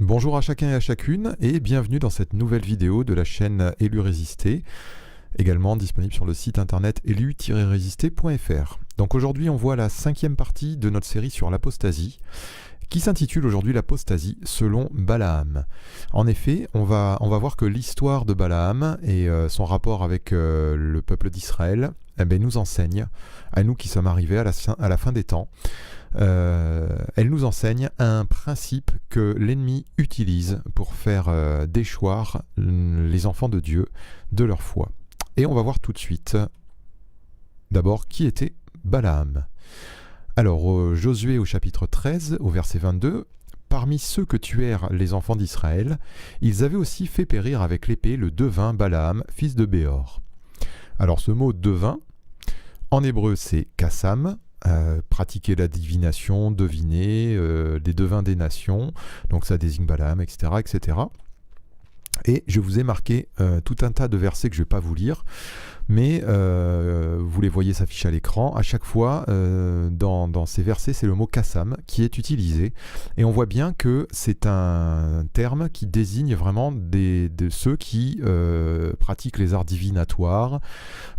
Bonjour à chacun et à chacune et bienvenue dans cette nouvelle vidéo de la chaîne Élu Résister, également disponible sur le site internet élu-résister.fr. Donc aujourd'hui on voit la 5e partie de notre série sur l'apostasie, qui s'intitule aujourd'hui l'apostasie selon Balaam. En effet, on va voir que l'histoire de Balaam et son rapport avec le peuple d'Israël nous enseigne, à nous qui sommes arrivés à la fin des temps, elle nous enseigne un principe que l'ennemi utilise pour faire déchoir les enfants de Dieu de leur foi. Et on va voir tout de suite, d'abord, qui était Balaam. Alors, Josué au chapitre 13, au verset 22, « Parmi ceux que tuèrent les enfants d'Israël, ils avaient aussi fait périr avec l'épée le devin Balaam, fils de Béor. » Alors, ce mot « devin », en hébreu, c'est « kassam », pratiquer la divination, deviner, des devins des nations, donc ça désigne Balaam, etc., etc. Et je vous ai marqué tout un tas de versets que je ne vais pas vous lire, mais vous les voyez s'afficher à l'écran. À chaque fois, dans ces versets, c'est le mot kassam qui est utilisé. Et on voit bien que c'est un terme qui désigne vraiment de ceux qui pratiquent les arts divinatoires,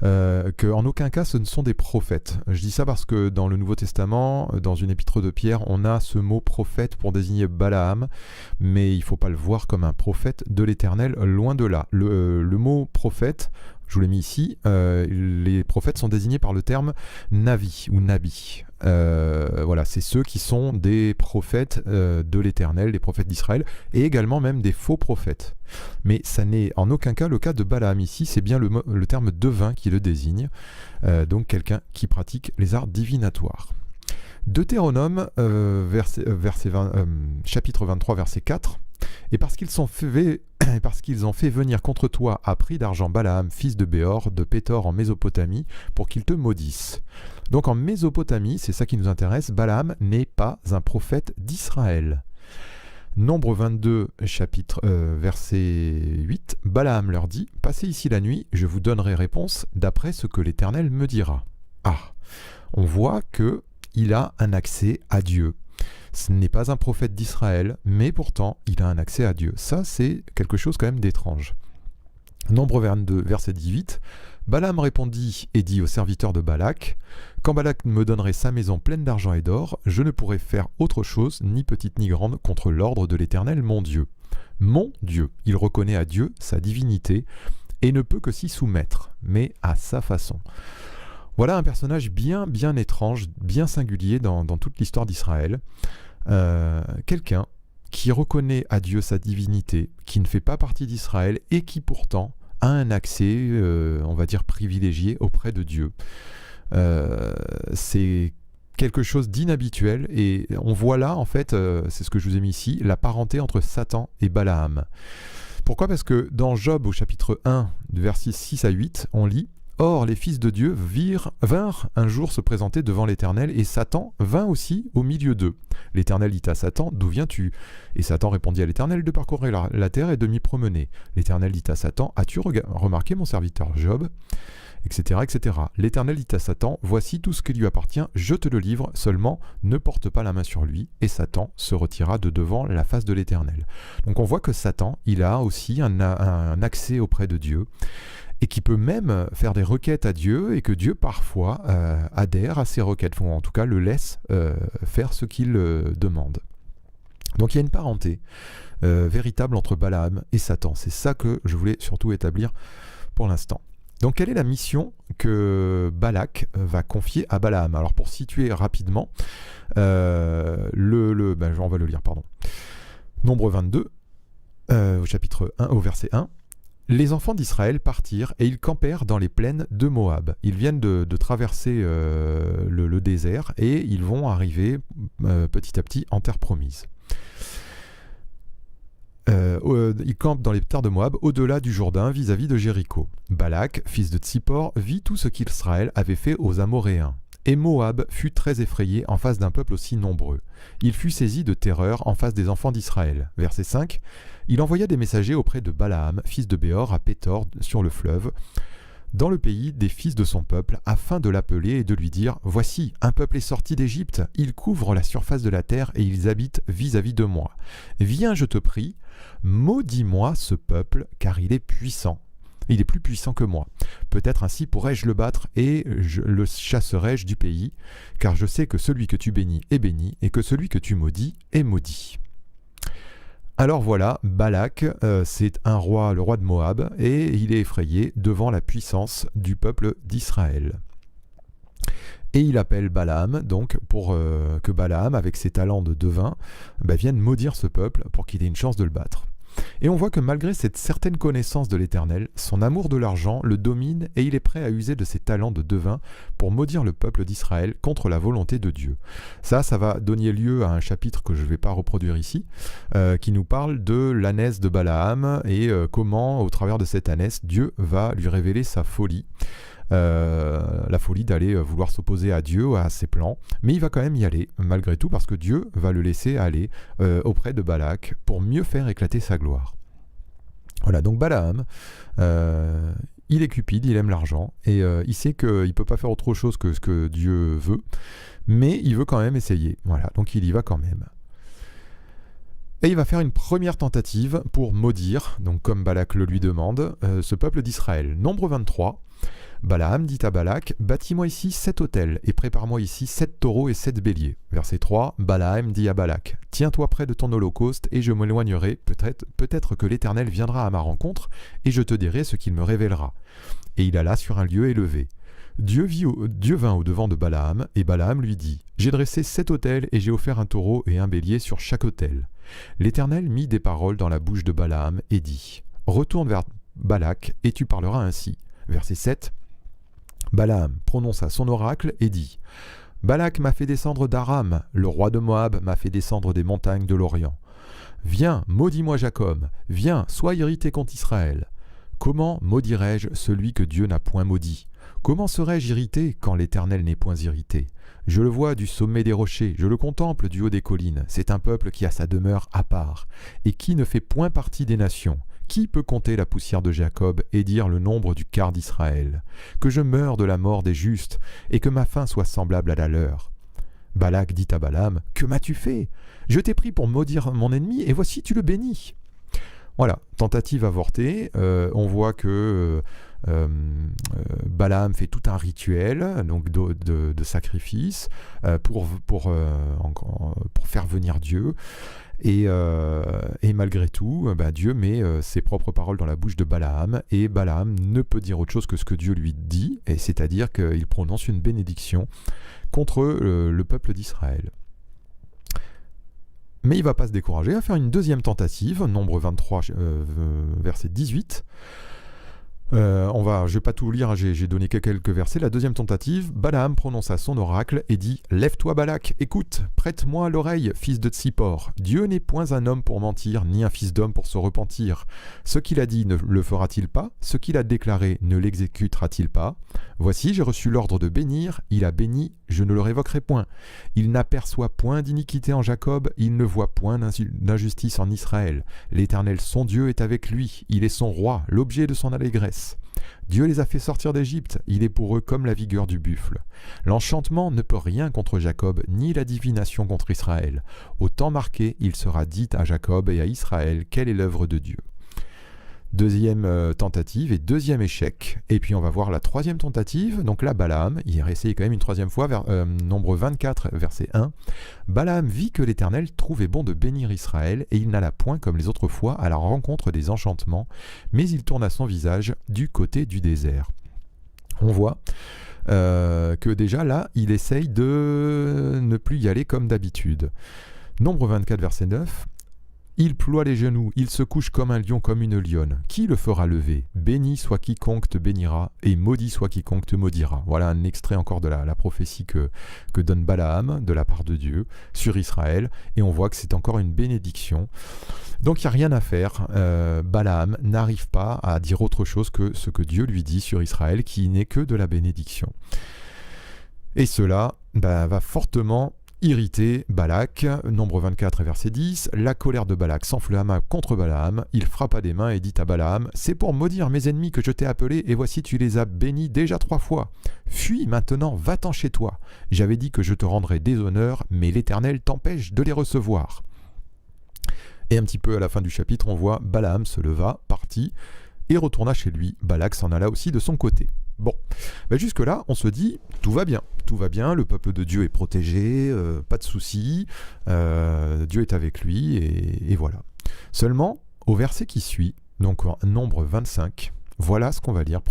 qu'en aucun cas ce ne sont des prophètes. Je dis ça parce que dans le Nouveau Testament, dans une épître de Pierre, on a ce mot prophète pour désigner Balaam, mais il ne faut pas le voir comme un prophète de l'Éternel, loin de là. Le mot prophète, je vous l'ai mis ici, les prophètes sont désignés par le terme Navi ou Nabi. Voilà, c'est ceux qui sont des prophètes de l'Éternel, des prophètes d'Israël, et également même des faux prophètes. Mais ça n'est en aucun cas le cas de Balaam ici, c'est bien le terme devin qui le désigne, donc quelqu'un qui pratique les arts divinatoires. Deutéronome, chapitre 23, verset 4, « Et parce qu'ils ont fait venir contre toi à prix d'argent Balaam, fils de Béor, de Pétor en Mésopotamie, pour qu'il te maudisse. » Donc en Mésopotamie, c'est ça qui nous intéresse, Balaam n'est pas un prophète d'Israël. Nombre 22, verset 8, Balaam leur dit, « Passez ici la nuit, je vous donnerai réponse d'après ce que l'Éternel me dira. » Ah, on voit qu'il a un accès à Dieu. Ce n'est pas un prophète d'Israël, mais pourtant, il a un accès à Dieu. Ça, c'est quelque chose quand même d'étrange. Nombre 22, verset 18. Balaam répondit et dit au serviteur de Balak, « Quand Balak me donnerait sa maison pleine d'argent et d'or, je ne pourrais faire autre chose, ni petite ni grande, contre l'ordre de l'Éternel, mon Dieu. Mon Dieu, il reconnaît à Dieu sa divinité et ne peut que s'y soumettre, mais à sa façon. » Voilà un personnage bien étrange, bien singulier dans toute l'histoire d'Israël. Quelqu'un qui reconnaît à Dieu sa divinité, qui ne fait pas partie d'Israël et qui pourtant a un accès, on va dire, privilégié auprès de Dieu. C'est quelque chose d'inhabituel et on voit là, en fait, c'est ce que je vous ai mis ici, la parenté entre Satan et Balaam. Pourquoi ? Parce que dans Job au chapitre 1, versets 6 à 8, on lit « Or, les fils de Dieu vinrent un jour se présenter devant l'Éternel, et Satan vint aussi au milieu d'eux. L'Éternel dit à Satan, « D'où viens-tu » Et Satan répondit à l'Éternel, « De parcourir la terre et de m'y promener. » L'Éternel dit à Satan, « As-tu remarqué mon serviteur Job ?» Etc., etc. L'Éternel dit à Satan, « Voici tout ce qui lui appartient, je te le livre, seulement ne porte pas la main sur lui. » Et Satan se retira de devant la face de l'Éternel. Donc on voit que Satan, il a aussi un accès auprès de Dieu, et qui peut même faire des requêtes à Dieu, et que Dieu parfois adhère à ses requêtes, ou en tout cas le laisse faire ce qu'il demande. Donc il y a une parenté véritable entre Balaam et Satan. C'est ça que je voulais surtout établir pour l'instant. Donc quelle est la mission que Balak va confier à Balaam? Alors pour situer rapidement, on va le lire, pardon. Nombre 22, au chapitre 1, au verset 1. Les enfants d'Israël partirent et ils campèrent dans les plaines de Moab. Ils viennent de traverser le désert et ils vont arriver petit à petit en terre promise. Ils campent dans les terres de Moab, au-delà du Jourdain, vis-à-vis de Jéricho. Balak, fils de Tsippor, vit tout ce qu'Israël avait fait aux Amoréens. Et Moab fut très effrayé en face d'un peuple aussi nombreux. Il fut saisi de terreur en face des enfants d'Israël. Verset 5. Il envoya des messagers auprès de Balaam, fils de Béor, à Pétor, sur le fleuve, dans le pays des fils de son peuple, afin de l'appeler et de lui dire « Voici, un peuple est sorti d'Égypte, ils couvrent la surface de la terre et ils habitent vis-à-vis de moi. Viens, je te prie, maudis-moi ce peuple, car il est puissant. Il est plus puissant que moi. Peut-être ainsi pourrais-je le battre et le chasserai-je du pays, car je sais que celui que tu bénis est béni et que celui que tu maudis est maudit. » Alors voilà, Balak, c'est un roi, le roi de Moab, et il est effrayé devant la puissance du peuple d'Israël. Et il appelle Balaam, donc, pour que Balaam, avec ses talents de devin, vienne maudire ce peuple pour qu'il ait une chance de le battre. Et on voit que malgré cette certaine connaissance de l'Éternel, son amour de l'argent le domine et il est prêt à user de ses talents de devin pour maudire le peuple d'Israël contre la volonté de Dieu. Ça va donner lieu à un chapitre que je ne vais pas reproduire ici, qui nous parle de l'ânesse de Balaam et comment, au travers de cette ânesse, Dieu va lui révéler sa folie. La folie d'aller vouloir s'opposer à Dieu, à ses plans, mais il va quand même y aller malgré tout parce que Dieu va le laisser aller auprès de Balak pour mieux faire éclater sa gloire. Voilà, donc Balaam, il est cupide, il aime l'argent et il sait qu'il ne peut pas faire autre chose que ce que Dieu veut, mais il veut quand même essayer. Voilà, donc il y va quand même. Et il va faire une première tentative pour maudire, donc comme Balak le lui demande, ce peuple d'Israël. Nombre 23. Balaam dit à Balak, « Bâtis-moi ici 7 autels, et prépare-moi ici 7 taureaux et 7 béliers. » Verset 3, Balaam dit à Balak, « Tiens-toi près de ton holocauste, et je m'éloignerai, peut-être que l'Éternel viendra à ma rencontre, et je te dirai ce qu'il me révélera. » Et il alla sur un lieu élevé. Dieu vint au-devant de Balaam, et Balaam lui dit, « J'ai dressé 7 autels, et j'ai offert un taureau et un bélier sur chaque autel. » L'Éternel mit des paroles dans la bouche de Balaam, et dit, « Retourne vers Balak, et tu parleras ainsi. » Verset 7, Balaam prononça son oracle et dit « Balak m'a fait descendre d'Aram, le roi de Moab m'a fait descendre des montagnes de l'Orient. Viens, maudis-moi Jacob, viens, sois irrité contre Israël. Comment maudirais-je celui que Dieu n'a point maudit? Comment serais-je irrité quand l'Éternel n'est point irrité? Je le vois du sommet des rochers, je le contemple du haut des collines. C'est un peuple qui a sa demeure à part, et qui ne fait point partie des nations. Qui peut compter la poussière de Jacob et dire le nombre du quart d'Israël? Que je meure de la mort des justes, et que ma fin soit semblable à la leur. » Balak dit à Balaam, « Que m'as-tu fait? Je t'ai pris pour maudire mon ennemi, et voici tu le bénis. » Voilà, tentative avortée. On voit que Balaam fait tout un rituel donc de sacrifice pour faire venir Dieu. Et malgré tout, Dieu met ses propres paroles dans la bouche de Balaam, et Balaam ne peut dire autre chose que ce que Dieu lui dit, et c'est-à-dire qu'il prononce une bénédiction contre le peuple d'Israël. Mais il ne va pas se décourager, il va faire une deuxième tentative, nombre 23, verset 18. Je ne vais pas tout lire, j'ai donné quelques versets. La deuxième tentative, Balaam prononça son oracle et dit « Lève-toi Balak, écoute, prête-moi l'oreille, fils de Tsippor. Dieu n'est point un homme pour mentir, ni un fils d'homme pour se repentir. Ce qu'il a dit ne le fera-t-il pas? Ce qu'il a déclaré ne l'exécutera-t-il pas? Voici, j'ai reçu l'ordre de bénir, il a béni, je ne le révoquerai point. Il n'aperçoit point d'iniquité en Jacob, il ne voit point d'injustice en Israël. L'Éternel son Dieu est avec lui, il est son roi, l'objet de son allégresse. Dieu les a fait sortir d'Égypte, il est pour eux comme la vigueur du buffle. L'enchantement ne peut rien contre Jacob, ni la divination contre Israël. Au temps marqué, il sera dit à Jacob et à Israël quelle est l'œuvre de Dieu. Deuxième tentative et deuxième échec. Et puis on va voir la troisième tentative. Donc là, Balaam, il a essayé quand même une troisième fois, nombre 24, verset 1. Balaam vit que l'Éternel trouvait bon de bénir Israël, et il n'alla point comme les autres fois à la rencontre des enchantements, mais il tourna son visage du côté du désert. On voit que déjà là, il essaye de ne plus y aller comme d'habitude. Nombre 24, verset 9. Il ploie les genoux, il se couche comme un lion, comme une lionne. Qui le fera lever? Béni soit quiconque te bénira, et maudit soit quiconque te maudira. Voilà un extrait encore de la prophétie que donne Balaam de la part de Dieu sur Israël, et on voit que c'est encore une bénédiction. Donc il n'y a rien à faire. Balaam n'arrive pas à dire autre chose que ce que Dieu lui dit sur Israël, qui n'est que de la bénédiction. Et cela va fortement Irrité, Balak, nombre 24 et verset 10, la colère de Balak s'enflamma contre Balaam, il frappa des mains et dit à Balaam, c'est pour maudire mes ennemis que je t'ai appelé, et voici tu les as bénis déjà 3 fois. Fuis maintenant, va-t'en chez toi. J'avais dit que je te rendrais des honneurs, mais l'Éternel t'empêche de les recevoir. Et un petit peu à la fin du chapitre, on voit Balaam se leva, partit, et retourna chez lui. Balak s'en alla aussi de son côté. Bon, jusque-là, on se dit, tout va bien, le peuple de Dieu est protégé, pas de soucis, Dieu est avec lui, et voilà. Seulement, au verset qui suit, donc nombre 25, voilà ce qu'on va lire,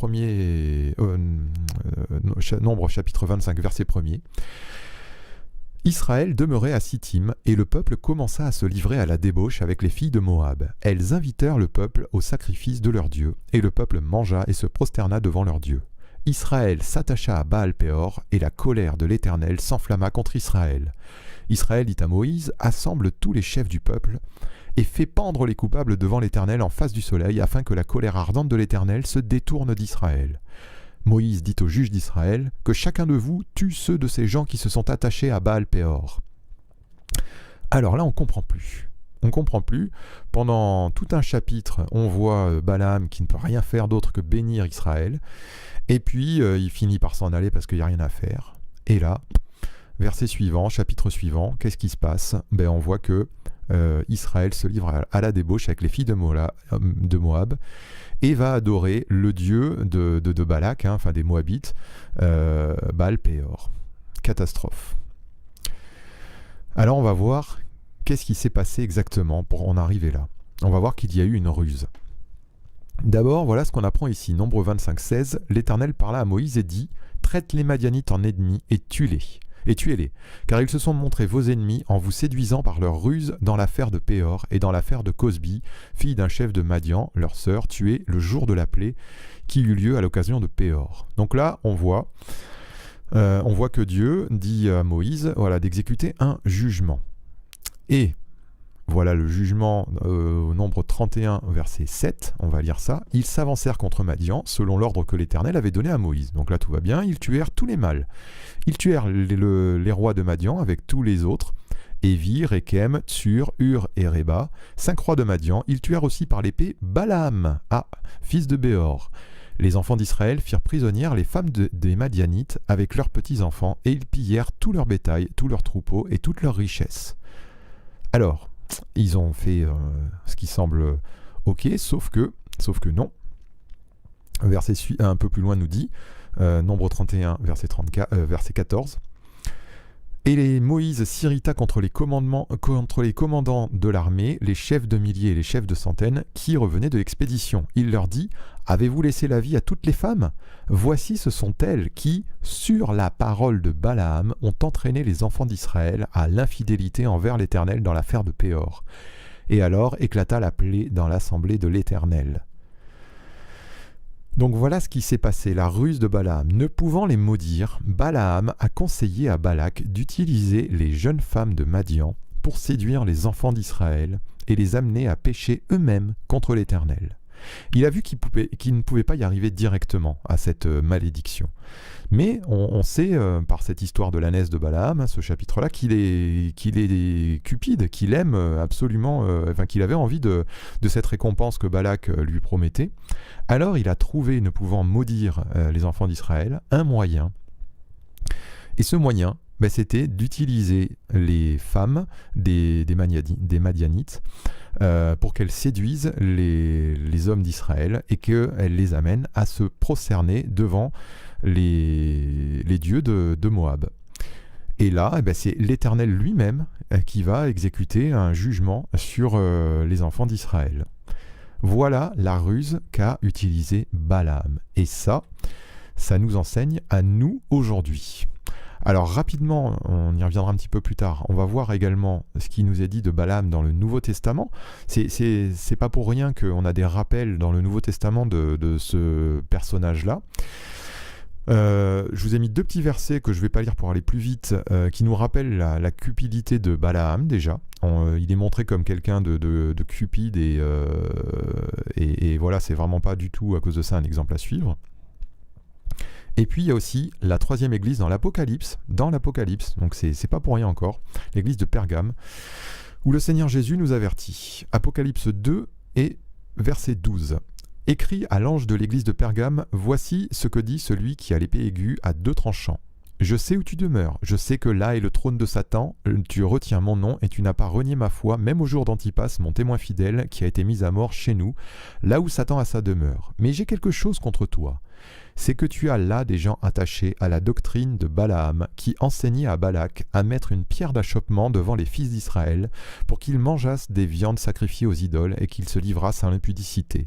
nombre chapitre 25, verset 1er. Israël demeurait à Sittim, et le peuple commença à se livrer à la débauche avec les filles de Moab. Elles invitèrent le peuple au sacrifice de leur Dieu, et le peuple mangea et se prosterna devant leur Dieu. Israël s'attacha à Baal-Péor, et la colère de l'Éternel s'enflamma contre Israël. Israël dit à Moïse, assemble tous les chefs du peuple, et fais pendre les coupables devant l'Éternel en face du soleil, afin que la colère ardente de l'Éternel se détourne d'Israël. Moïse dit aux juges d'Israël, que chacun de vous tue ceux de ces gens qui se sont attachés à Baal-Péor. Alors là, on ne comprend plus. On ne comprend plus. Pendant tout un chapitre, on voit Balaam qui ne peut rien faire d'autre que bénir Israël. Et puis, il finit par s'en aller parce qu'il n'y a rien à faire. Et là, verset suivant, chapitre suivant, qu'est-ce qui se passe ? On voit que Israël se livre à la débauche avec les filles de Moab et va adorer le dieu de Balak, enfin des Moabites, Baal-Péor. Catastrophe. Alors on va voir qu'est-ce qui s'est passé exactement pour en arriver là. On va voir qu'il y a eu une ruse. D'abord, voilà ce qu'on apprend ici. Nombre 25, 16, l'Éternel parla à Moïse et dit « Traite les Madianites en ennemis et tuez-les, car ils se sont montrés vos ennemis en vous séduisant par leur ruse dans l'affaire de Péor et dans l'affaire de Cosbi, fille d'un chef de Madian, leur sœur, tuée le jour de la plaie qui eut lieu à l'occasion de Péor. » Donc là, on voit que Dieu dit à Moïse d'exécuter un jugement. Et voilà le jugement au nombre 31, verset 7, on va lire ça. Ils s'avancèrent contre Madian, selon l'ordre que l'Éternel avait donné à Moïse. Donc là tout va bien, ils tuèrent tous les mâles. Ils tuèrent les rois de Madian avec tous les autres, Évi, Rékem, Tsur, Hur et Réba, 5 rois de Madian. Ils tuèrent aussi par l'épée Balaam, fils de Béor. Les enfants d'Israël firent prisonnières les femmes des Madianites avec leurs petits-enfants, et ils pillèrent tout leur bétail, tous leurs troupeaux et toutes leurs richesses. Alors, ils ont fait ce qui semble ok, sauf que non. Verset un peu plus loin nous dit, nombre 31, verset 14. Et Moïse s'irrita contre les commandants de l'armée, les chefs de milliers et les chefs de centaines, qui revenaient de l'expédition. Il leur dit, « Avez-vous laissé la vie à toutes les femmes ? Voici ce sont elles qui, sur la parole de Balaam, ont entraîné les enfants d'Israël à l'infidélité envers l'Éternel dans l'affaire de Péor. » Et alors éclata la plaie dans l'assemblée de l'Éternel. Donc voilà ce qui s'est passé, la ruse de Balaam. Ne pouvant les maudire, Balaam a conseillé à Balak d'utiliser les jeunes femmes de Madian pour séduire les enfants d'Israël et les amener à pécher eux-mêmes contre l'Éternel. Il a vu qu'il ne pouvait pas y arriver directement à cette malédiction. Mais on sait, par cette histoire de l'ânesse de Balaam, ce chapitre-là, qu'il est cupide, qu'il aime absolument, qu'il avait envie de cette récompense que Balak lui promettait. Alors il a trouvé, ne pouvant maudire les enfants d'Israël, un moyen. Et ce moyen, c'était d'utiliser les femmes des Madianites pour qu'elles séduisent les hommes d'Israël et qu'elles les amènent à se prosterner devant les dieux de Moab. Et là, c'est l'Éternel lui-même qui va exécuter un jugement sur les enfants d'Israël. Voilà la ruse qu'a utilisée Balaam. Et ça nous enseigne à nous aujourd'hui. Alors rapidement, on y reviendra un petit peu plus tard, on va voir également ce qui nous est dit de Balaam dans le Nouveau Testament. C'est pas pour rien qu'on a des rappels dans le Nouveau Testament de ce personnage-là. Je vous ai mis 2 petits versets que je ne vais pas lire pour aller plus vite, qui nous rappellent la cupidité de Balaam déjà. Il est montré comme quelqu'un de cupide et voilà, c'est vraiment pas du tout à cause de ça un exemple à suivre. Et puis il y a aussi la troisième église dans l'Apocalypse, donc c'est pas pour rien encore, l'église de Pergame, où le Seigneur Jésus nous avertit. Apocalypse 2 et verset 12. Écrit à l'ange de l'église de Pergame, voici ce que dit celui qui a l'épée aiguë à deux tranchants. Je sais où tu demeures, je sais que là est le trône de Satan, tu retiens mon nom et tu n'as pas renié ma foi, même au jour d'Antipas, mon témoin fidèle, qui a été mis à mort chez nous, là où Satan a sa demeure. Mais j'ai quelque chose contre toi, c'est que tu as là des gens attachés à la doctrine de Balaam, qui enseignait à Balak à mettre une pierre d'achoppement devant les fils d'Israël, pour qu'ils mangeassent des viandes sacrifiées aux idoles et qu'ils se livrassent à l'impudicité.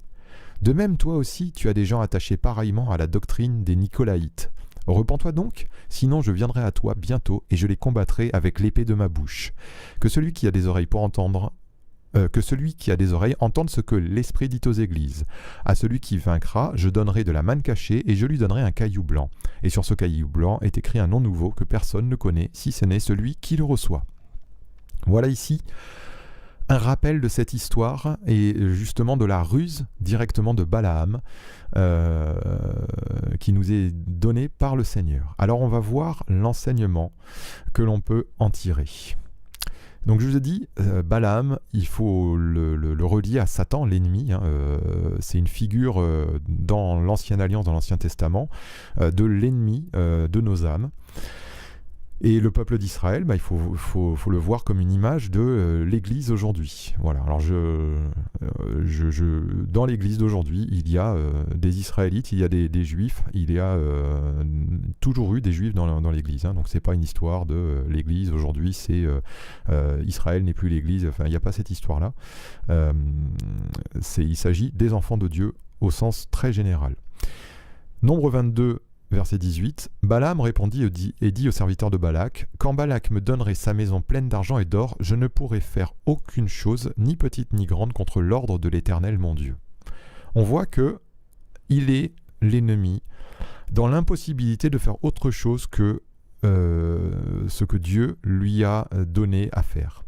De même, toi aussi, tu as des gens attachés pareillement à la doctrine des Nicolaïtes. Repens-toi donc, sinon je viendrai à toi bientôt et je les combattrai avec l'épée de ma bouche. Que celui qui a des oreilles pour entendre, entende ce que l'Esprit dit aux églises. À celui qui vaincra, je donnerai de la manne cachée et je lui donnerai un caillou blanc. Et sur ce caillou blanc est écrit un nom nouveau que personne ne connaît, si ce n'est celui qui le reçoit. Voilà ici un rappel de cette histoire et justement de la ruse directement de Balaam qui nous est donnée par le Seigneur. Alors on va voir l'enseignement que l'on peut en tirer. Donc je vous ai dit, Balaam, il faut le relier à Satan, l'ennemi. C'est une figure dans l'Ancienne Alliance, dans l'Ancien Testament, de l'ennemi de nos âmes. Et le peuple d'Israël, il faut le voir comme une image de l'Église aujourd'hui. Voilà. Alors dans l'Église d'aujourd'hui, il y a des Israélites, il y a des Juifs, il y a toujours eu des Juifs dans l'Église. Donc c'est pas une histoire de l'Église aujourd'hui, c'est Israël n'est plus l'Église. Enfin, il n'y a pas cette histoire-là. Il s'agit des enfants de Dieu au sens très général. Nombre 22. Verset 18, Balaam répondit et dit au serviteur de Balak, « Quand Balak me donnerait sa maison pleine d'argent et d'or, je ne pourrais faire aucune chose, ni petite ni grande, contre l'ordre de l'Éternel mon Dieu. » On voit que il est l'ennemi dans l'impossibilité de faire autre chose que ce que Dieu lui a donné à faire.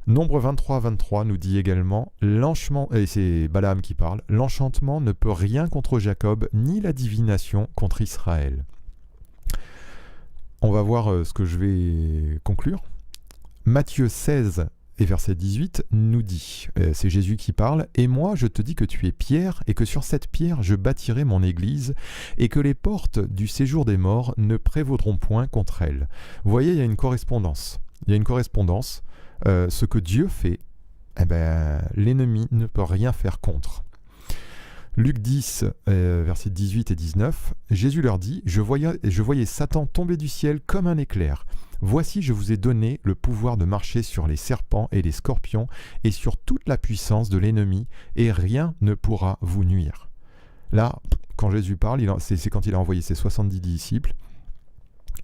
Nombre 23 nous dit également, et c'est Balaam qui parle, l'enchantement ne peut rien contre Jacob, ni la divination contre Israël. On va voir ce que je vais conclure. Matthieu 16 et verset 18 nous dit, c'est Jésus qui parle, « Et moi je te dis que tu es Pierre, et que sur cette pierre je bâtirai mon église, et que les portes du séjour des morts ne prévaudront point contre elle. » Vous voyez, il y a une correspondance. Ce que Dieu fait, l'ennemi ne peut rien faire contre. Luc 10, versets 18 et 19, Jésus leur dit, je voyais Satan tomber du ciel comme un éclair. Voici, je vous ai donné le pouvoir de marcher sur les serpents et les scorpions et sur toute la puissance de l'ennemi, et rien ne pourra vous nuire. Là, quand Jésus parle, c'est quand il a envoyé ses 70 disciples,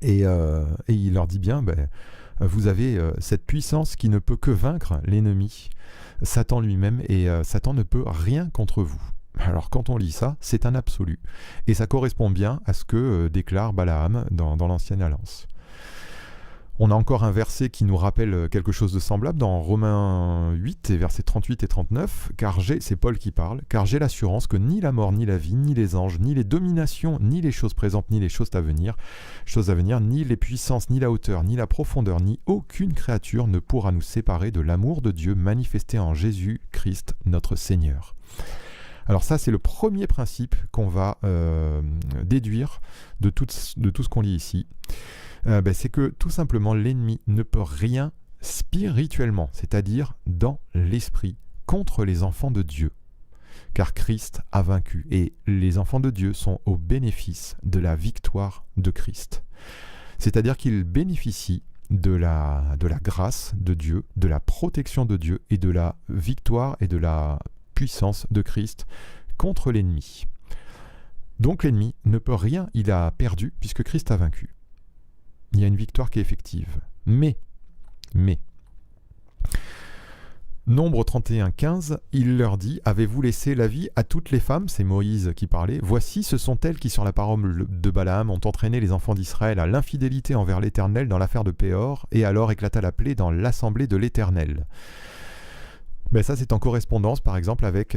et il leur dit bien, vous avez cette puissance qui ne peut que vaincre l'ennemi, Satan lui-même, et Satan ne peut rien contre vous. Alors quand on lit ça, c'est un absolu. Et ça correspond bien à ce que déclare Balaam dans l'Ancienne Alliance. On a encore un verset qui nous rappelle quelque chose de semblable dans Romains 8, versets 38 et 39, c'est Paul qui parle, « Car j'ai l'assurance que ni la mort, ni la vie, ni les anges, ni les dominations, ni les choses présentes, ni les choses à venir, ni les puissances, ni la hauteur, ni la profondeur, ni aucune créature ne pourra nous séparer de l'amour de Dieu manifesté en Jésus-Christ notre Seigneur. » Alors ça, c'est le premier principe qu'on va déduire de tout ce qu'on lit ici. C'est que tout simplement l'ennemi ne peut rien spirituellement, c'est-à-dire dans l'esprit, contre les enfants de Dieu. Car Christ a vaincu et les enfants de Dieu sont au bénéfice de la victoire de Christ. C'est-à-dire qu'ils bénéficient de la grâce de Dieu, de la protection de Dieu et de la victoire et de la puissance de Christ contre l'ennemi. Donc l'ennemi ne peut rien, il a perdu puisque Christ a vaincu. Il y a une victoire qui est effective. Mais, Nombre 31-15, il leur dit, « Avez-vous laissé la vie à toutes les femmes ?» C'est Moïse qui parlait. « Voici, ce sont elles qui, sur la parole de Balaam, ont entraîné les enfants d'Israël à l'infidélité envers l'Éternel dans l'affaire de Péor, et alors éclata la plaie dans l'assemblée de l'Éternel. » Ça, c'est en correspondance, par exemple, avec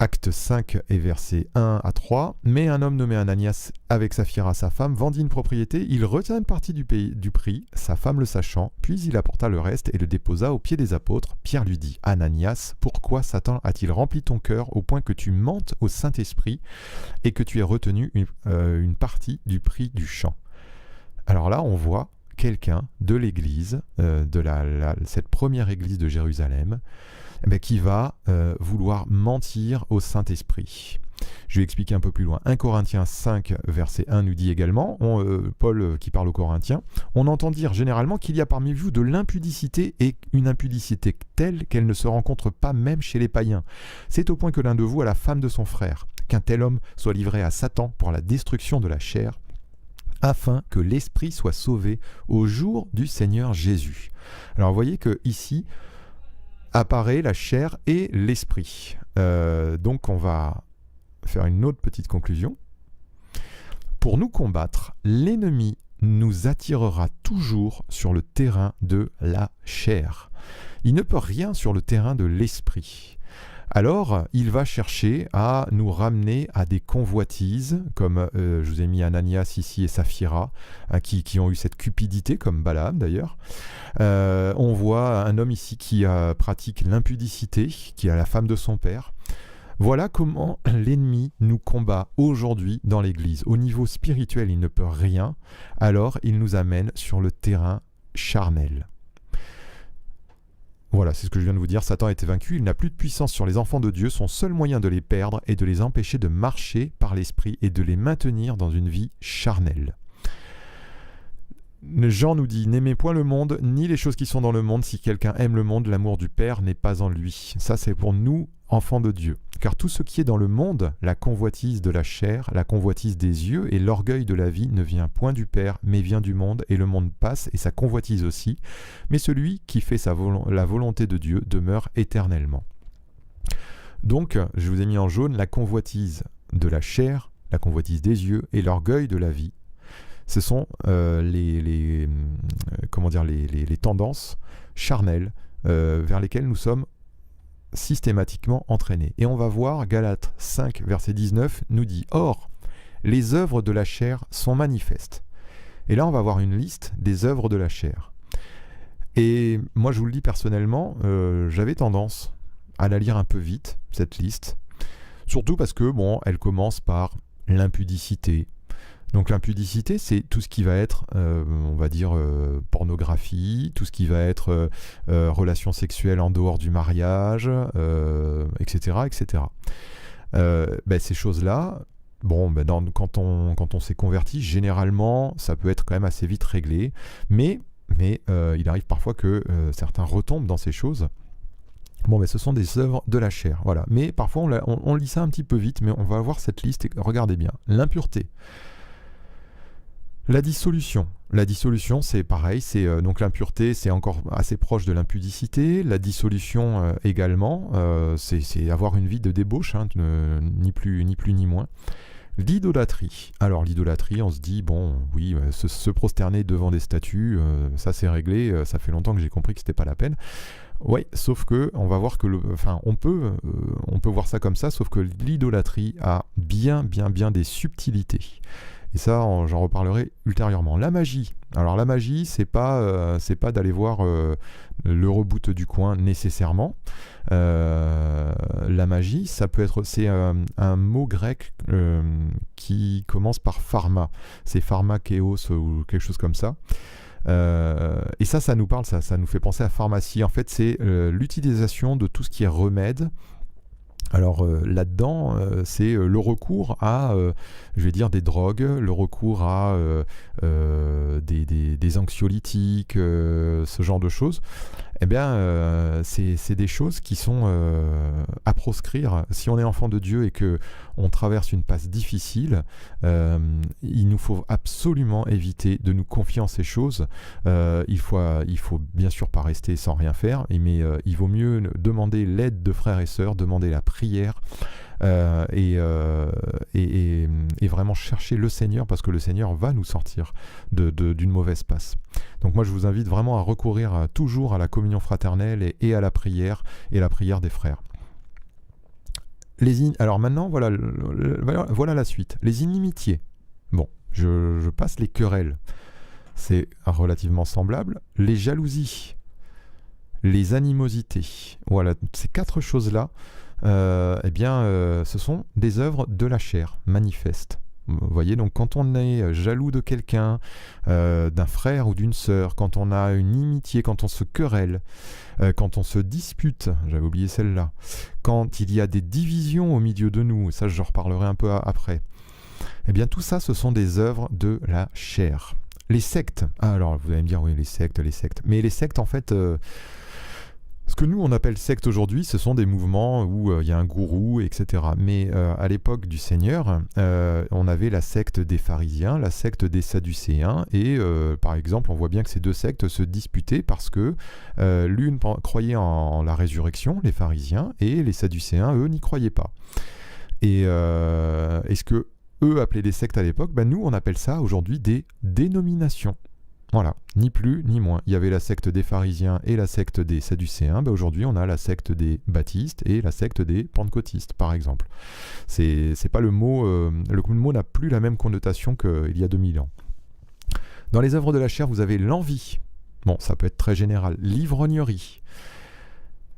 Acte 5 et versets 1 à 3. Mais un homme nommé Ananias, avec Saphira sa femme, vendit une propriété. Il retint une partie du prix, sa femme le sachant, puis il apporta le reste et le déposa aux pieds des apôtres. Pierre lui dit: Ananias, pourquoi Satan a-t-il rempli ton cœur au point que tu mentes au Saint-Esprit et que tu aies retenu une partie du prix du champ? Alors là, on voit quelqu'un de l'église, cette première église de Jérusalem, qui va vouloir mentir au Saint-Esprit. Je vais expliquer un peu plus loin. 1 Corinthiens 5, verset 1 nous dit également, Paul qui parle aux Corinthiens, « On entend dire généralement qu'il y a parmi vous de l'impudicité et une impudicité telle qu'elle ne se rencontre pas même chez les païens. C'est au point que l'un de vous a la femme de son frère, qu'un tel homme soit livré à Satan pour la destruction de la chair, afin que l'esprit soit sauvé au jour du Seigneur Jésus. » Alors vous voyez que ici apparaît la chair et l'esprit. Donc on va faire une autre petite conclusion. Pour nous combattre, l'ennemi nous attirera toujours sur le terrain de la chair. Il ne peut rien sur le terrain de l'esprit. Alors, il va chercher à nous ramener à des convoitises, comme je vous ai mis Ananias ici et Saphira, qui ont eu cette cupidité, comme Balaam d'ailleurs. On voit un homme ici qui pratique l'impudicité, qui a la femme de son père. Voilà comment l'ennemi nous combat aujourd'hui dans l'Église. Au niveau spirituel, il ne peut rien, alors il nous amène sur le terrain charnel. Voilà, c'est ce que je viens de vous dire. Satan a été vaincu, il n'a plus de puissance sur les enfants de Dieu. Son seul moyen de les perdre est de les empêcher de marcher par l'esprit et de les maintenir dans une vie charnelle. Jean nous dit: n'aimez point le monde, ni les choses qui sont dans le monde. Si quelqu'un aime le monde, l'amour du Père n'est pas en lui. Ça, c'est pour nous, enfants de Dieu. Car tout ce qui est dans le monde, la convoitise de la chair, la convoitise des yeux et l'orgueil de la vie ne vient point du Père, mais vient du monde, et le monde passe, et sa convoitise aussi. Mais celui qui fait la volonté de Dieu demeure éternellement. Donc, je vous ai mis en jaune la convoitise de la chair, la convoitise des yeux et l'orgueil de la vie. Ce sont les tendances charnelles vers lesquelles nous sommes systématiquement entraînés. Et on va voir, Galates 5, verset 19, nous dit: « Or, les œuvres de la chair sont manifestes. » Et là, on va voir une liste des œuvres de la chair. Et moi, je vous le dis personnellement, j'avais tendance à la lire un peu vite, cette liste. Surtout parce que, elle commence par l'impudicité. Donc l'impudicité, c'est tout ce qui va être, on va dire, pornographie, tout ce qui va être relations sexuelles en dehors du mariage, etc. etc. Ces choses-là, quand on s'est converti, généralement, ça peut être quand même assez vite réglé, mais il arrive parfois que certains retombent dans ces choses. Ce sont des œuvres de la chair, voilà. Mais parfois, on lit ça un petit peu vite, mais on va voir cette liste et regardez bien. L'impureté. La dissolution. La dissolution, c'est pareil, donc l'impureté, c'est encore assez proche de l'impudicité. La dissolution également, c'est avoir une vie de débauche, ni plus ni moins. L'idolâtrie. Alors l'idolâtrie, on se dit, se prosterner devant des statues, ça c'est réglé, ça fait longtemps que j'ai compris que c'était pas la peine. Oui, sauf que on va voir que on peut voir ça comme ça, sauf que l'idolâtrie a bien des subtilités. Et ça, j'en reparlerai ultérieurement. La magie. Alors la magie, c'est pas d'aller voir le reboot du coin nécessairement. La magie, c'est un mot grec qui commence par pharma. C'est pharmakeos ou quelque chose comme ça. Et ça nous parle, ça nous fait penser à pharmacie. En fait, c'est l'utilisation de tout ce qui est remède. Alors là-dedans, c'est le recours à, des drogues, le recours à des anxiolytiques, ce genre de choses. C'est des choses qui sont à proscrire. Si on est enfant de Dieu et qu'on traverse une passe difficile, il nous faut absolument éviter de nous confier en ces choses. Il faut bien sûr pas rester sans rien faire, mais il vaut mieux demander l'aide de frères et sœurs, demander la prière et vraiment chercher le Seigneur, parce que le Seigneur va nous sortir d'une mauvaise passe. Donc moi je vous invite vraiment à recourir toujours à la communion fraternelle et à la prière des frères. Alors maintenant, voilà la suite. Les inimitiés. Bon, je passe les querelles. C'est relativement semblable. Les jalousies. Les animosités. Voilà, ces 4 choses-là, ce sont des œuvres de la chair, manifestes. Vous voyez, donc quand on est jaloux de quelqu'un, d'un frère ou d'une sœur, quand on a une inimitié, quand on se querelle, quand on se dispute, j'avais oublié celle-là, quand il y a des divisions au milieu de nous, ça j'en reparlerai un peu après, eh bien tout ça, ce sont des œuvres de la chair. Les sectes, alors vous allez me dire, oui, les sectes, mais les sectes en fait... ce que nous on appelle secte aujourd'hui, ce sont des mouvements où il y a un gourou, etc. Mais à l'époque du Seigneur, on avait la secte des pharisiens, la secte des sadducéens, et par exemple, on voit bien que ces 2 sectes se disputaient parce que l'une croyait en la résurrection, les pharisiens, et les sadducéens, eux, n'y croyaient pas. Et ce que eux appelaient des sectes à l'époque, nous on appelle ça aujourd'hui des dénominations. Voilà, ni plus ni moins. Il y avait la secte des pharisiens et la secte des sadducéens. Aujourd'hui, on a la secte des baptistes et la secte des pentecôtistes, par exemple. C'est pas le mot n'a plus la même connotation qu'il y a 2000 ans. Dans les œuvres de la chair, vous avez l'envie. Bon, ça peut être très général. L'ivrognerie.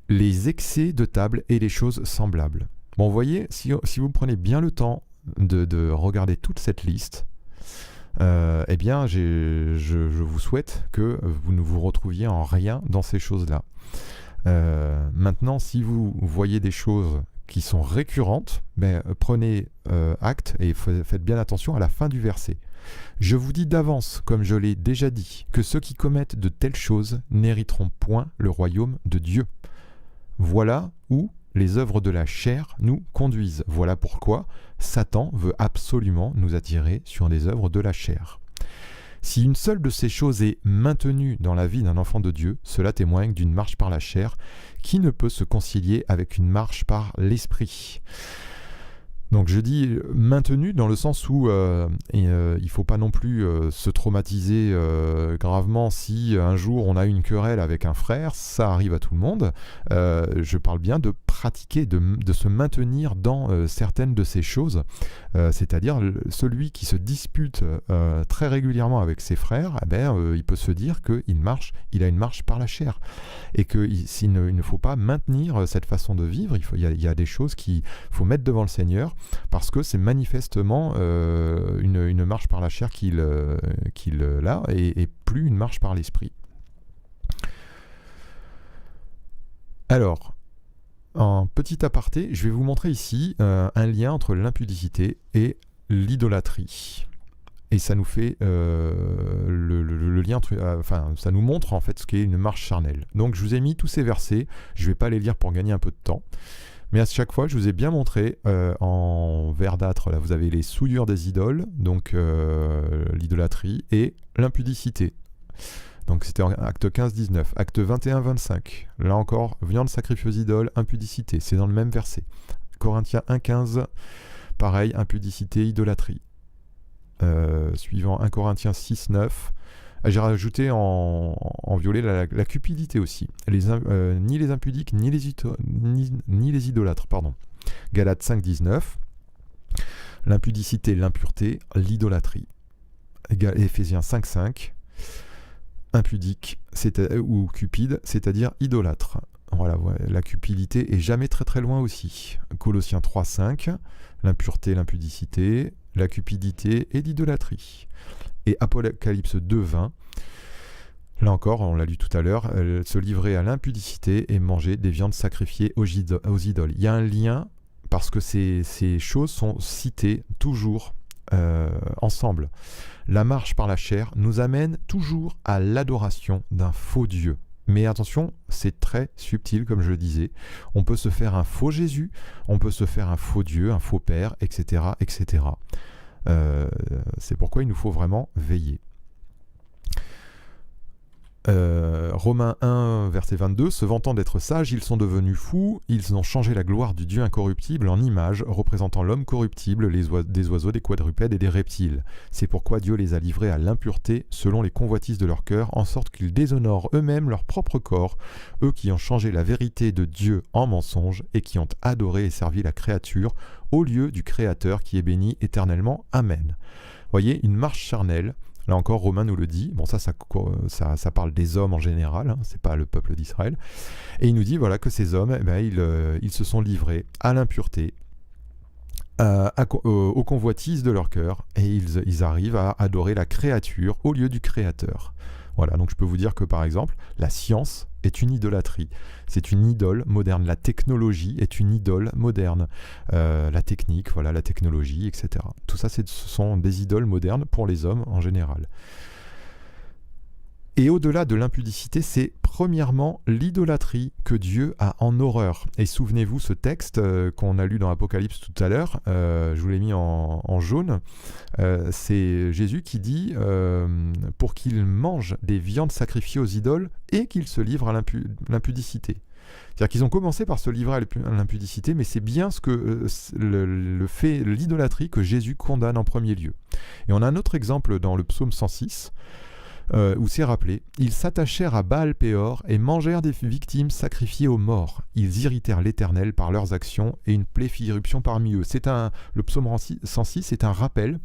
Les excès de table et les choses semblables. Bon, vous voyez, si vous prenez bien le temps de regarder toute cette liste, je vous souhaite que vous ne vous retrouviez en rien dans ces choses-là. Maintenant, si vous voyez des choses qui sont récurrentes, prenez acte et faites bien attention à la fin du verset. Je vous dis d'avance, comme je l'ai déjà dit, que ceux qui commettent de telles choses n'hériteront point le royaume de Dieu. Voilà où les œuvres de la chair nous conduisent. Voilà pourquoi Satan veut absolument nous attirer sur les œuvres de la chair. Si une seule de ces choses est maintenue dans la vie d'un enfant de Dieu, cela témoigne d'une marche par la chair qui ne peut se concilier avec une marche par l'esprit. Donc je dis maintenu dans le sens où il ne faut pas non plus se traumatiser gravement si un jour on a une querelle avec un frère, ça arrive à tout le monde. Je parle bien de pratiquer, de se maintenir dans certaines de ces choses, c'est-à-dire celui qui se dispute très régulièrement avec ses frères, il peut se dire qu'il a une marche par la chair et qu'il ne faut pas maintenir cette façon de vivre. Il y a des choses qu'il faut mettre devant le Seigneur, parce que c'est manifestement une marche par la chair qu'il a et plus une marche par l'esprit. Alors, en petit aparté, je vais vous montrer ici un lien entre l'impudicité et l'idolâtrie. Et ça nous fait le lien, ça nous montre en fait ce qu'est une marche charnelle. Donc je vous ai mis tous ces versets, je ne vais pas les lire pour gagner un peu de temps. Mais à chaque fois, je vous ai bien montré en verdâtre, là vous avez les souillures des idoles, donc l'idolâtrie, et l'impudicité. Donc c'était en acte 15-19. Acte 21-25, là encore, viande sacrifiée aux idoles, impudicité, c'est dans le même verset. Corinthiens 1-15, pareil, impudicité, idolâtrie. Suivant 1 Corinthiens 6-9, j'ai rajouté en violet la cupidité aussi. Ni les impudiques, ni les idolâtres. Galates 5-19, l'impudicité, l'impureté, l'idolâtrie. Éphésiens 5-5, impudique ou cupide, c'est-à-dire idolâtre. Voilà, la cupidité est jamais très très loin aussi. Colossiens 3-5, l'impureté, l'impudicité, la cupidité et l'idolâtrie. Et Apocalypse 2-20, là encore, on l'a lu tout à l'heure, se livrer à l'impudicité et manger des viandes sacrifiées aux idoles. Il y a un lien parce que ces choses sont citées toujours ensemble. La marche par la chair nous amène toujours à l'adoration d'un faux Dieu. Mais attention, c'est très subtil, comme je le disais. On peut se faire un faux Jésus, on peut se faire un faux Dieu, un faux Père, etc. etc. C'est pourquoi il nous faut vraiment veiller. Romains 1, verset 22, se vantant d'être sages, ils sont devenus fous, ils ont changé la gloire du Dieu incorruptible en image, représentant l'homme corruptible, des oiseaux, des quadrupèdes et des reptiles. C'est pourquoi Dieu les a livrés à l'impureté, selon les convoitises de leur cœur, en sorte qu'ils déshonorent eux-mêmes leur propre corps, eux qui ont changé la vérité de Dieu en mensonge, et qui ont adoré et servi la créature, au lieu du Créateur qui est béni éternellement. Amen. Voyez, une marche charnelle. Là encore, Romain nous le dit. Bon, ça parle des hommes en général, hein, c'est pas le peuple d'Israël. Et il nous dit voilà, que ces hommes, ils se sont livrés à l'impureté, aux convoitises de leur cœur, et ils arrivent à adorer la créature au lieu du Créateur. Voilà, donc je peux vous dire que par exemple, la science est une idolâtrie. C'est une idole moderne. La technologie est une idole moderne. La technique, voilà, la technologie, etc. Tout ça, ce sont des idoles modernes pour les hommes en général. Et au-delà de l'impudicité, c'est premièrement l'idolâtrie que Dieu a en horreur. Et souvenez-vous ce texte qu'on a lu dans Apocalypse tout à l'heure, je vous l'ai mis en jaune, c'est Jésus qui dit pour qu'ils mangent des viandes sacrifiées aux idoles et qu'ils se livrent à l'impudicité. C'est-à-dire qu'ils ont commencé par se livrer à l'impudicité, mais c'est bien ce que l'idolâtrie que Jésus condamne en premier lieu. Et on a un autre exemple dans le psaume 106, où c'est rappelé « Ils s'attachèrent à Baal-Péor et mangèrent des victimes sacrifiées aux morts. Ils irritèrent l'Éternel par leurs actions et une plaie fit irruption parmi eux. » Le psaume 106 c'est un rappel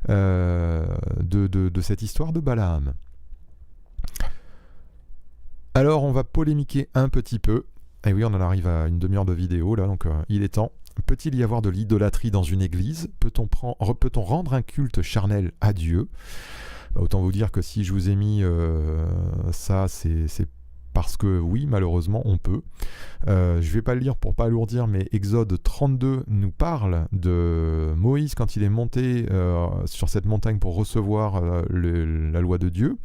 de cette histoire de Balaam. Alors on va polémiquer un petit peu. Et oui, on en arrive à une demi-heure de vidéo là, donc il est temps. Peut-il y avoir de l'idolâtrie dans une église ? Peut-on rendre un culte charnel à Dieu ? Autant vous dire que si je vous ai mis ça, c'est parce que oui, malheureusement, on peut. Je ne vais pas le lire pour pas alourdir, mais Exode 32 nous parle de Moïse quand il est monté sur cette montagne pour recevoir la loi de Dieu.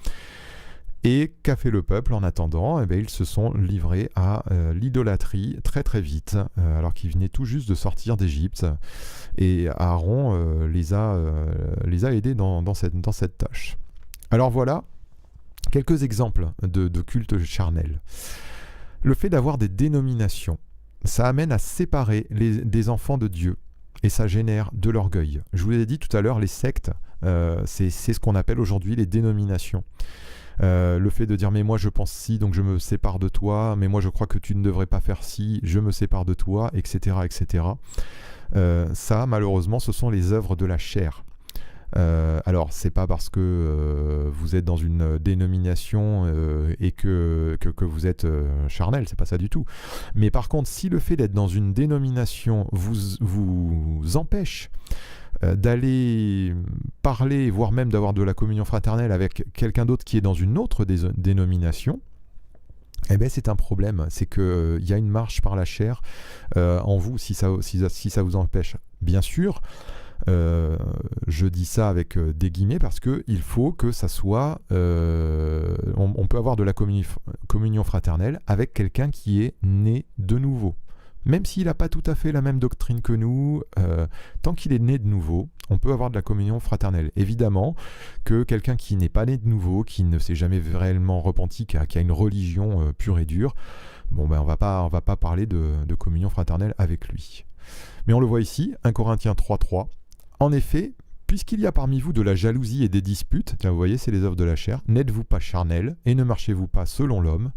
Et qu'a fait le peuple en attendant ? Ils se sont livrés à l'idolâtrie très très vite, alors qu'ils venaient tout juste de sortir d'Égypte. Et Aaron les a aidés dans cette tâche. Alors voilà, quelques exemples de culte charnel. Le fait d'avoir des dénominations, ça amène à séparer des enfants de Dieu. Et ça génère de l'orgueil. Je vous ai dit tout à l'heure, les sectes, c'est ce qu'on appelle aujourd'hui les dénominations. Le fait de dire mais moi je pense ci donc je me sépare de toi, mais moi je crois que tu ne devrais pas faire ci, je me sépare de toi, etc. etc. Ça malheureusement ce sont les œuvres de la chair. Alors c'est pas parce que vous êtes dans une dénomination et que vous êtes charnel, c'est pas ça du tout. Mais par contre si le fait d'être dans une dénomination vous empêche d'aller parler, voire même d'avoir de la communion fraternelle avec quelqu'un d'autre qui est dans une autre dénomination, c'est un problème. C'est qu'il y a une marche par la chair en vous si ça vous empêche. Bien sûr, je dis ça avec des guillemets parce qu'il faut que ça soit... on peut avoir de la communion fraternelle avec quelqu'un qui est né de nouveau. Même s'il n'a pas tout à fait la même doctrine que nous, tant qu'il est né de nouveau, on peut avoir de la communion fraternelle. Évidemment que quelqu'un qui n'est pas né de nouveau, qui ne s'est jamais réellement repenti, qui a une religion pure et dure, on va pas parler de communion fraternelle avec lui. Mais on le voit ici, 1 Corinthiens 3.3. En effet, puisqu'il y a parmi vous de la jalousie et des disputes, tiens, vous voyez, c'est les œuvres de la chair, n'êtes-vous pas charnels et ne marchez-vous pas selon l'homme ?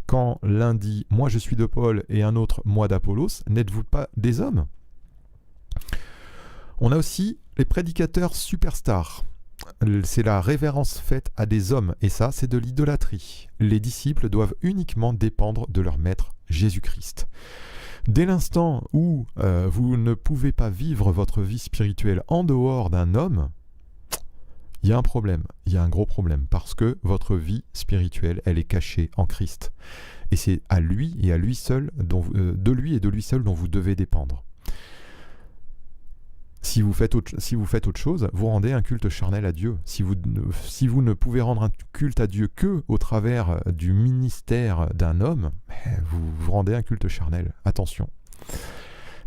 Quand l'un dit « moi je suis de Paul » et un autre « moi d'Apollos », n'êtes-vous pas des hommes ? On a aussi les prédicateurs superstars. C'est la révérence faite à des hommes, et ça, c'est de l'idolâtrie. Les disciples doivent uniquement dépendre de leur maître Jésus-Christ. Dès l'instant où vous ne pouvez pas vivre votre vie spirituelle en dehors d'un homme, il y a un problème, il y a un gros problème, parce que votre vie spirituelle, elle est cachée en Christ. Et c'est à lui et à lui seul, de lui et de lui seul dont vous devez dépendre. Si vous faites autre chose, vous rendez un culte charnel à Dieu. Si vous ne pouvez rendre un culte à Dieu que au travers du ministère d'un homme, vous rendez un culte charnel. Attention.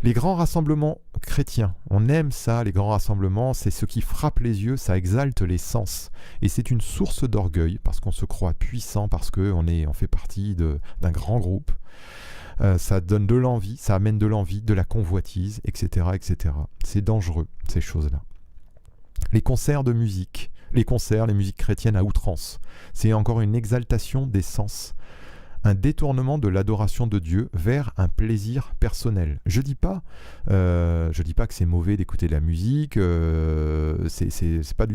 Les grands rassemblements chrétien. On aime ça, les grands rassemblements, c'est ce qui frappe les yeux, ça exalte les sens. Et c'est une source d'orgueil, parce qu'on se croit puissant, parce qu'on fait partie d'un grand groupe. Ça donne de l'envie, ça amène de l'envie, de la convoitise, etc., etc. C'est dangereux, ces choses-là. Les concerts de musique, les musiques chrétiennes à outrance, c'est encore une exaltation des sens, un détournement de l'adoration de Dieu vers un plaisir personnel. Je dis pas que c'est mauvais d'écouter de la musique, c'est pas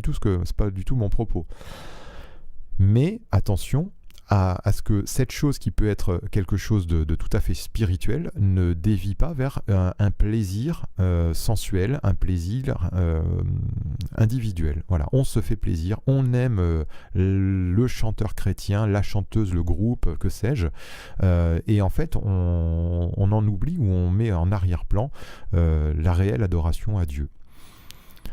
du tout mon propos. Mais attention à ce que cette chose qui peut être quelque chose de tout à fait spirituel ne dévie pas vers un plaisir sensuel, un plaisir individuel. Voilà, on se fait plaisir, on aime le chanteur chrétien, la chanteuse, le groupe, que sais-je, et en fait on en oublie ou on met en arrière-plan la réelle adoration à Dieu.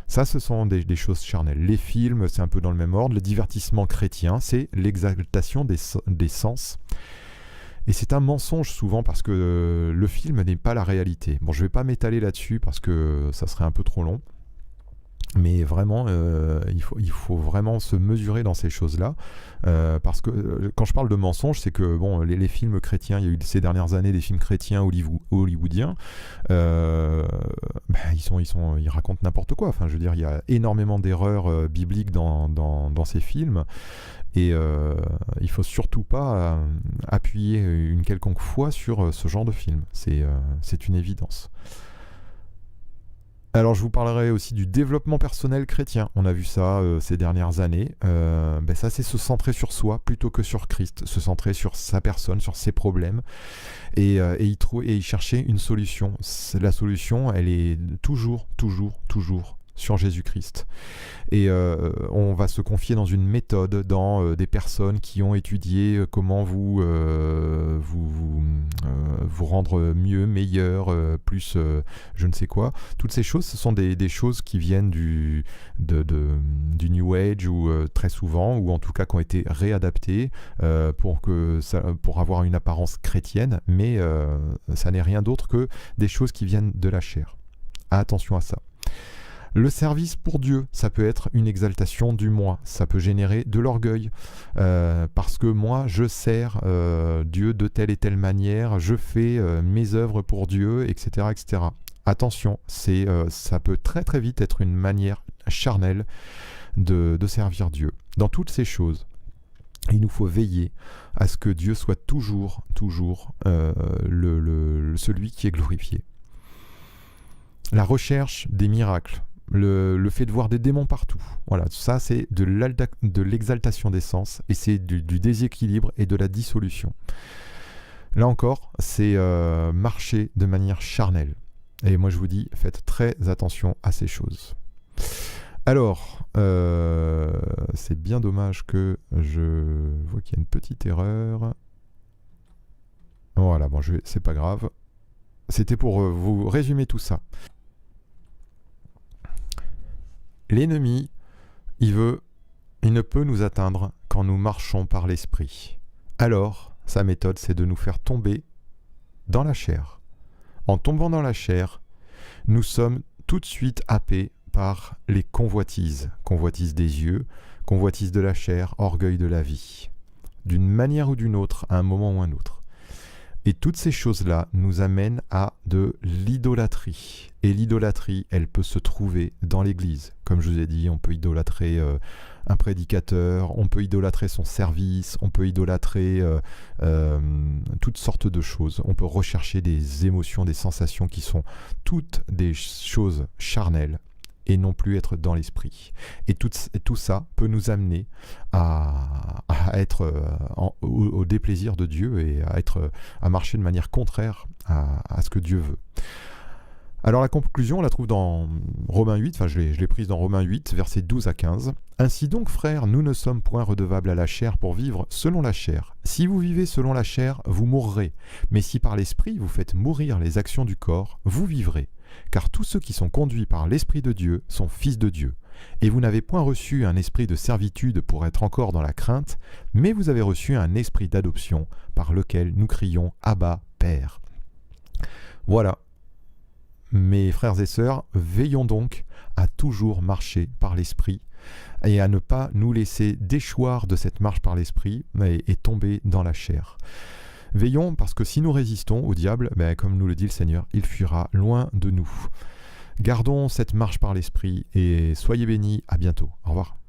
Ça, ce sont des choses charnelles. Les films, c'est un peu dans le même ordre. Le divertissement chrétien, c'est l'exaltation des sens. Et c'est un mensonge souvent parce que le film n'est pas la réalité. Bon, je ne vais pas m'étaler là-dessus parce que ça serait un peu trop long. Mais vraiment, il faut vraiment se mesurer dans ces choses-là. Parce que quand je parle de mensonge, c'est que bon, les films chrétiens, il y a eu ces dernières années des films chrétiens hollywoodiens, ils racontent n'importe quoi. Enfin, je veux dire, il y a énormément d'erreurs bibliques dans ces films. Et il ne faut surtout pas appuyer une quelconque foi sur ce genre de film. C'est une évidence. Alors je vous parlerai aussi du développement personnel chrétien. On a vu ça ces dernières années. Ça c'est se centrer sur soi plutôt que sur Christ, se centrer sur sa personne, sur ses problèmes et y chercher une solution. La solution, elle est toujours sur Jésus-Christ. Et on va se confier dans une méthode, dans des personnes qui ont étudié comment vous rendre mieux, meilleur, plus je ne sais quoi. Toutes ces choses, ce sont des choses qui viennent du New Age ou très souvent, ou en tout cas qui ont été réadaptées pour avoir une apparence chrétienne, mais ça n'est rien d'autre que des choses qui viennent de la chair. Attention à ça. Le service pour Dieu, ça peut être une exaltation du moi, ça peut générer de l'orgueil, parce que moi je sers Dieu de telle et telle manière, je fais mes œuvres pour Dieu, etc. etc. Attention, ça peut très très vite être une manière charnelle de servir Dieu. Dans toutes ces choses, il nous faut veiller à ce que Dieu soit toujours celui qui est glorifié. La recherche des miracles. Le fait de voir des démons partout. Voilà, ça c'est de l'exaltation des sens et c'est du déséquilibre et de la dissolution. Là encore, c'est marcher de manière charnelle. Et moi je vous dis, faites très attention à ces choses. Alors, c'est bien dommage que je vois qu'il y a une petite erreur. Voilà, bon, c'est pas grave. C'était pour vous résumer tout ça. L'ennemi, il ne peut nous atteindre quand nous marchons par l'esprit. Alors, sa méthode, c'est de nous faire tomber dans la chair. En tombant dans la chair, nous sommes tout de suite happés par les convoitises. Convoitises des yeux, convoitises de la chair, orgueil de la vie. D'une manière ou d'une autre, à un moment ou un autre. Et toutes ces choses-là nous amènent à de l'idolâtrie. Et l'idolâtrie, elle peut se trouver dans l'Église. Comme je vous ai dit, on peut idolâtrer un prédicateur, on peut idolâtrer son service, on peut idolâtrer toutes sortes de choses. On peut rechercher des émotions, des sensations qui sont toutes des choses charnelles et non plus être dans l'esprit. Et tout ça peut nous amener à être au déplaisir de Dieu et à marcher de manière contraire à ce que Dieu veut. Alors la conclusion, on la trouve dans Romains 8, enfin je l'ai prise dans Romains 8, versets 12 à 15. « Ainsi donc, frères, nous ne sommes point redevables à la chair pour vivre selon la chair. Si vous vivez selon la chair, vous mourrez. Mais si par l'esprit vous faites mourir les actions du corps, vous vivrez. Car tous ceux qui sont conduits par l'Esprit de Dieu sont fils de Dieu. Et vous n'avez point reçu un esprit de servitude pour être encore dans la crainte, mais vous avez reçu un esprit d'adoption par lequel nous crions « Abba, Père ». Voilà. Mes frères et sœurs, veillons donc à toujours marcher par l'Esprit et à ne pas nous laisser déchoir de cette marche par l'Esprit et tomber dans la chair. Veillons parce que si nous résistons au diable, comme nous le dit le Seigneur, il fuira loin de nous. Gardons cette marche par l'Esprit et soyez bénis, à bientôt. Au revoir.